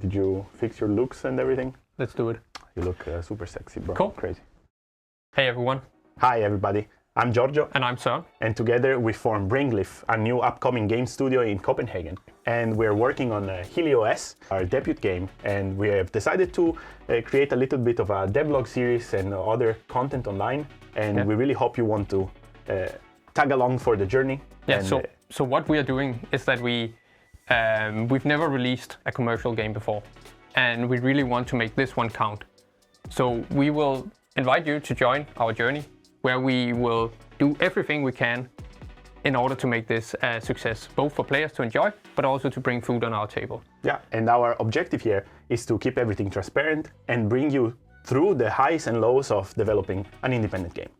Did you fix your looks and everything? Let's do it. You look super sexy, bro. Cool. Crazy. Hey everyone. Hi everybody. I'm Giorgio. And I'm Søren. And together we form Brainglyph, a new upcoming game studio in Copenhagen. And we're working on heli.os, our debut game. And we have decided to create a little bit of a devlog series and other content online. And we really hope you want to tag along for the journey. Yeah, and, so what we are doing is that we've never released a commercial game before. And we really want to make this one count. So we will invite you to join our journey, where we will do everything we can in order to make this a success, both for players to enjoy, but also to bring food on our table. Yeah, and our objective here is to keep everything transparent and bring you through the highs and lows of developing an independent game.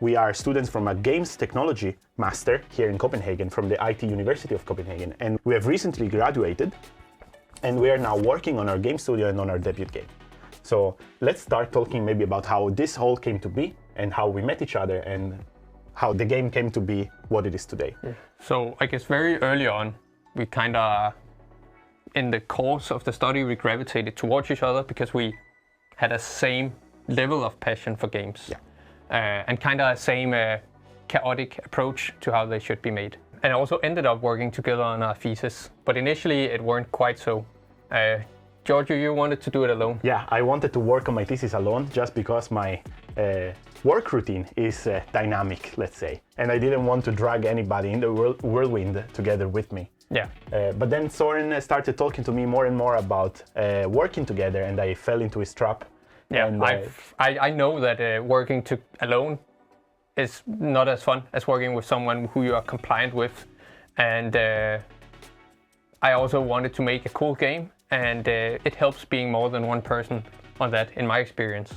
We are students from a games technology master here in Copenhagen from the IT University of Copenhagen, and we have recently graduated, and we are now working on our game studio and on our debut game. So let's start talking maybe about how this whole came to be and how we met each other and how the game came to be what it is today. Yeah. So I guess very early on, we kind of, in the course of the study, we gravitated towards each other because we had a same level of passion for games. Yeah. And kind of a same chaotic approach to how they should be made. And also ended up working together on our thesis. But initially it weren't quite so. Giorgio, you wanted to do it alone. Yeah, I wanted to work on my thesis alone just because my work routine is dynamic, let's say. And I didn't want to drag anybody in the whirlwind together with me. Yeah. But then Søren started talking to me more and more about working together, and I fell into his trap. Yeah, and, I know that working alone is not as fun as working with someone who you are compliant with. And I also wanted to make a cool game. And it helps being more than one person on that, in my experience.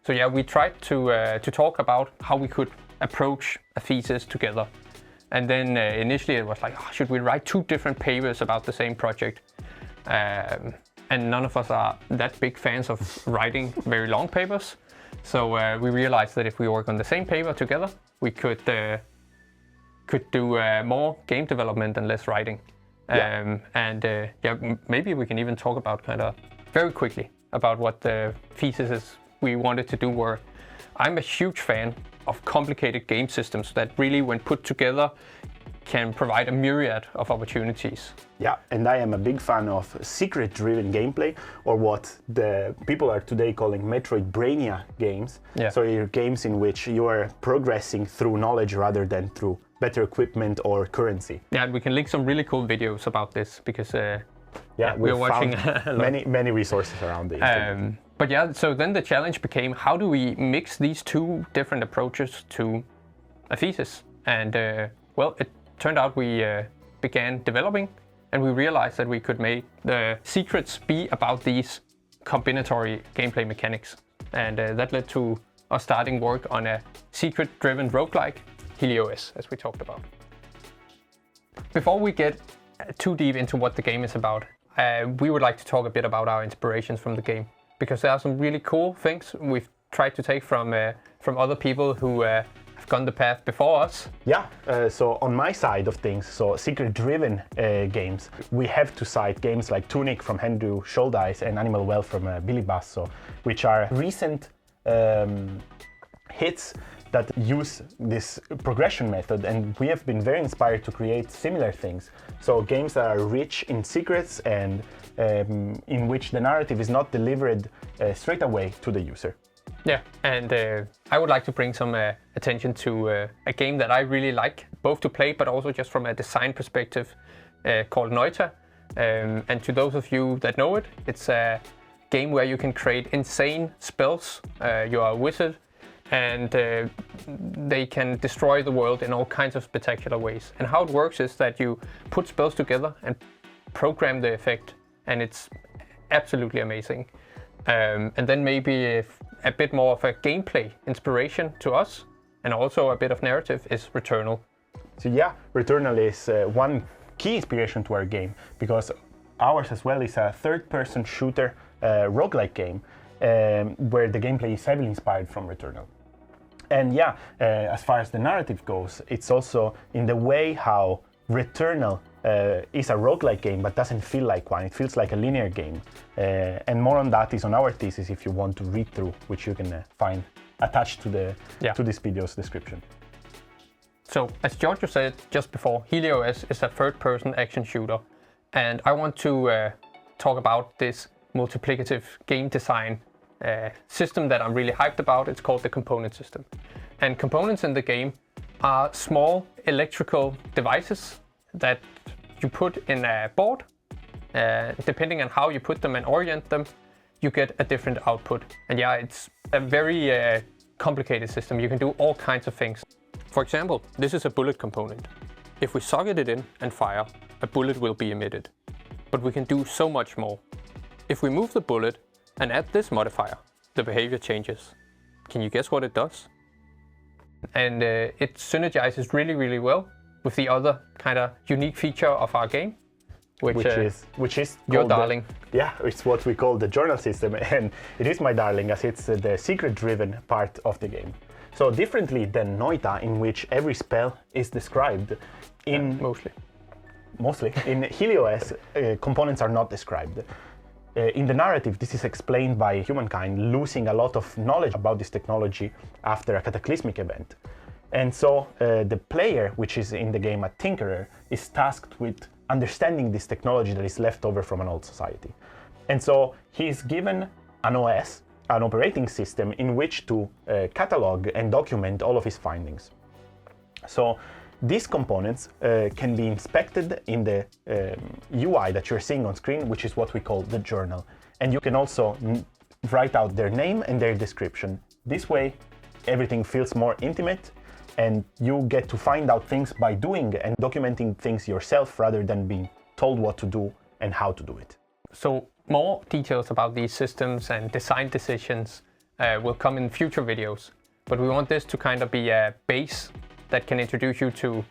So yeah, we tried to talk about how we could approach a thesis together. And then initially it was like, should we write 2 different papers about the same project? And none of us are that big fans of writing very long papers. So we realized that if we work on the same paper together, we could do more game development and less writing. Maybe we can even talk about kind of very quickly about what the theses we wanted to do were. I'm a huge fan of complicated game systems that really, when put together, can provide a myriad of opportunities. Yeah, and I am a big fan of secret-driven gameplay, or what the people are today calling Metroidbrainia games. Yeah. So you're games in which you are progressing through knowledge rather than through better equipment or currency. Yeah, and we can link some really cool videos about this because we're watching many resources around it. But yeah, so then the challenge became, how do we mix these 2 different approaches to a thesis? And it turned out we began developing, and we realized that we could make the secrets be about these combinatory gameplay mechanics. And that led to us starting work on a secret-driven roguelike, heli.os, as we talked about. Before we get too deep into what the game is about, we would like to talk a bit about our inspirations from the game, because there are some really cool things we've tried to take from other people who have gone the path before us. Yeah, so on my side of things, so secret-driven games, we have to cite games like Tunic from Andrew Scholdice and Animal Well from Billy Basso, which are recent hits that use this progression method, and we have been very inspired to create similar things. So games that are rich in secrets and in which the narrative is not delivered straight away to the user. Yeah, and I would like to bring some attention to a game that I really like, both to play but also just from a design perspective, called Noita. And to those of you that know it, it's a game where you can create insane spells. You are a wizard, and they can destroy the world in all kinds of spectacular ways. And how it works is that you put spells together and program the effect, and it's absolutely amazing. And then maybe a bit more of a gameplay inspiration to us, and also a bit of narrative, is Returnal. So yeah, Returnal is one key inspiration to our game, because ours as well is a third-person shooter roguelike game where the gameplay is heavily inspired from Returnal. And yeah, as far as the narrative goes, it's also in the way how Returnal is a roguelike game, but doesn't feel like one. It feels like a linear game. And more on that is on our thesis if you want to read through, which you can find attached to this video's description. So, as Giorgio said just before, heli.os is a third-person action shooter. And I want to talk about this multiplicative game design system that I'm really hyped about. It's called the component system. And components in the game are small electrical devices that you put in a board. Depending on how you put them and orient them, you get a different output. And yeah, it's a very complicated system. You can do all kinds of things. For example, this is a bullet component. If we socket it in and fire, a bullet will be emitted. But we can do so much more. If we move the bullet and add this modifier, the behavior changes. Can you guess what it does? And it synergizes really, really well with the other kind of unique feature of our game, which is your darling. It's what we call the journal system, and it is my darling as it's the secret-driven part of the game. So differently than Noita, in which every spell is described, mostly in heli.os, components are not described. In the narrative, this is explained by humankind losing a lot of knowledge about this technology after a cataclysmic event. And so the player, which is in the game a tinkerer, is tasked with understanding this technology that is left over from an old society. And so he is given an OS, an operating system, in which to catalog and document all of his findings. So these components can be inspected in the UI that you're seeing on screen, which is what we call the journal. And you can also write out their name and their description. This way, everything feels more intimate, and you get to find out things by doing and documenting things yourself rather than being told what to do and how to do it. So more details about these systems and design decisions will come in future videos. But we want this to kind of be a base that can introduce you to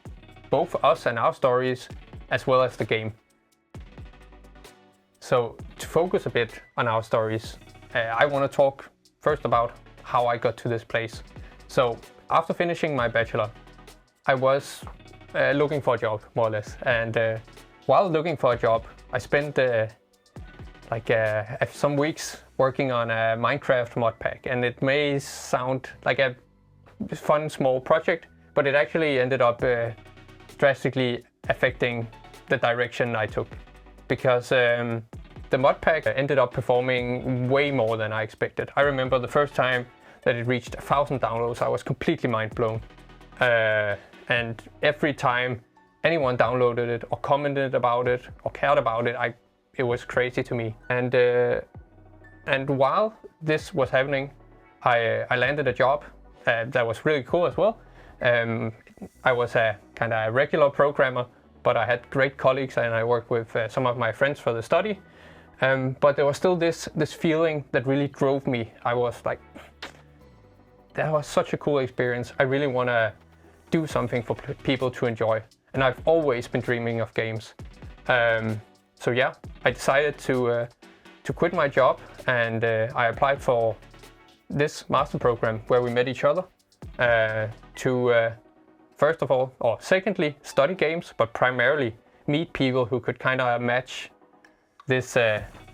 both us and our stories, as well as the game. So to focus a bit on our stories, I want to talk first about how I got to this place. So after finishing my bachelor, I was looking for a job, more or less. And while looking for a job, I spent some weeks working on a Minecraft mod pack. And it may sound like a fun, small project, but it actually ended up drastically affecting the direction I took. Because the mod pack ended up performing way more than I expected. I remember the first time that it reached 1,000 downloads, I was completely mind blown. And every time anyone downloaded it or commented about it or cared about it, it was crazy to me. And while this was happening, I landed a job that was really cool as well. I was a kind of a regular programmer, but I had great colleagues and I worked with some of my friends for the study. But there was still this feeling that really drove me. I was like, that was such a cool experience. I really want to do something for people to enjoy. And I've always been dreaming of games. So yeah, I decided to quit my job, and I applied for this master program where we met each other to first of all, or secondly, study games, but primarily meet people who could kind of match this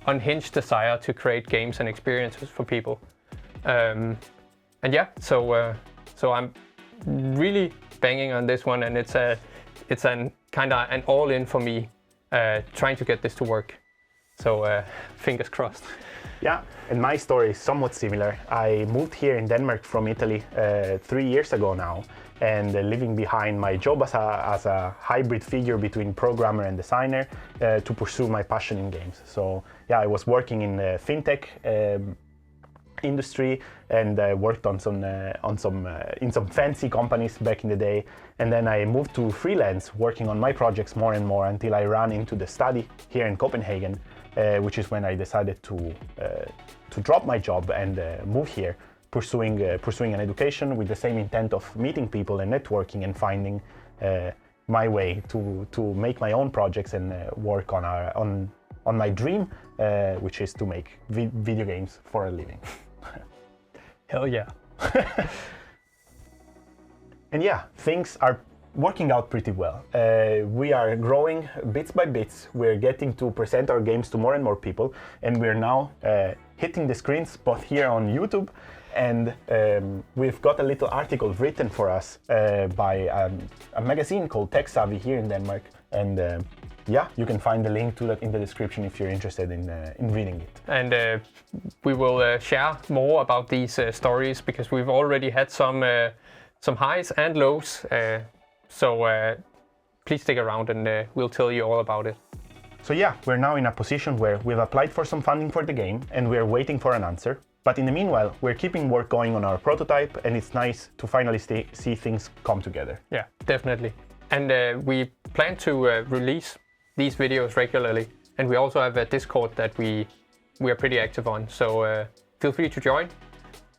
unhinged desire to create games and experiences for people. And yeah, so I'm really banging on this one, and it's an kind of an all-in for me, trying to get this to work. So fingers crossed. Yeah, and my story is somewhat similar. I moved here in Denmark from Italy 3 years ago now, and leaving behind my job as a hybrid figure between programmer and designer to pursue my passion in games. So yeah, I was working in the fintech industry, and I worked in some fancy companies back in the day. And then I moved to freelance, working on my projects more and more until I ran into the study here in Copenhagen, which is when I decided to drop my job and move here, pursuing an education with the same intent of meeting people and networking and finding my way to make my own projects and work on my dream, which is to make video games for a living. Hell yeah. And yeah, things are working out pretty well. We are growing bits by bits. We're getting to present our games to more and more people, and we're now hitting the screens both here on YouTube, and we've got a little article written for us by a magazine called Tech Savvy here in Denmark, and yeah, you can find the link to that in the description if you're interested in reading it. And we will share more about these stories, because we've already had some highs and lows. So please stick around, and we'll tell you all about it. So yeah, we're now in a position where we've applied for some funding for the game, and we're waiting for an answer. But in the meanwhile, we're keeping work going on our prototype, and it's nice to finally see things come together. Yeah, definitely. And we plan to release these videos regularly, and we also have a Discord that we are pretty active on. So feel free to join,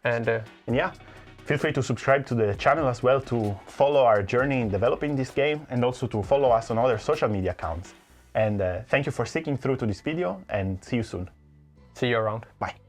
and yeah. Feel free to subscribe to the channel as well to follow our journey in developing this game, and also to follow us on other social media accounts. And thank you for sticking through to this video, and see you soon. See you around. Bye.